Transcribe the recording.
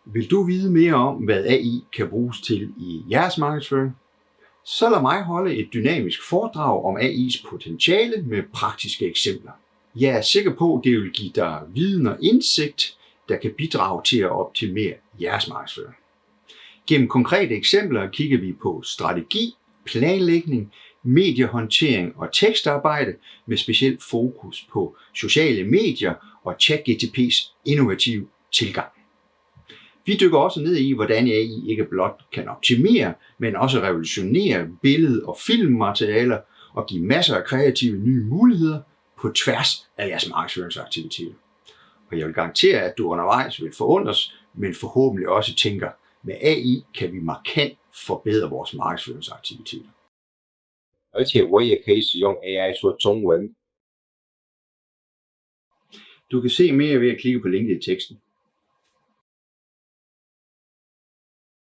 Vil du vide mere om, hvad AI kan bruges til i jeres markedsføring? Så lad mig holde et dynamisk foredrag om AI's potentiale med praktiske eksempler. Jeg er sikker på, at det vil give dig viden og indsigt, der kan bidrage til at optimere jeres markedsføring. Gennem konkrete eksempler kigger vi på strategi, planlægning, mediehåndtering og tekstarbejde med specielt fokus på sociale medier og ChatGPT's innovative tilgang. Vi dykker også ned i, hvordan AI ikke blot kan optimere, men også revolutionere billede- og filmmaterialer og give masser af kreative nye muligheder på tværs af jeres markedsføringsaktiviteter. Og jeg vil garantere, at du undervejs vil forundres, men forhåbentlig også tænker, med AI kan vi markant forbedre vores markedsføringsaktiviteter. 而且我也可以使用 AI 说中文。 Du kan se mere ved at klikke på linket i teksten.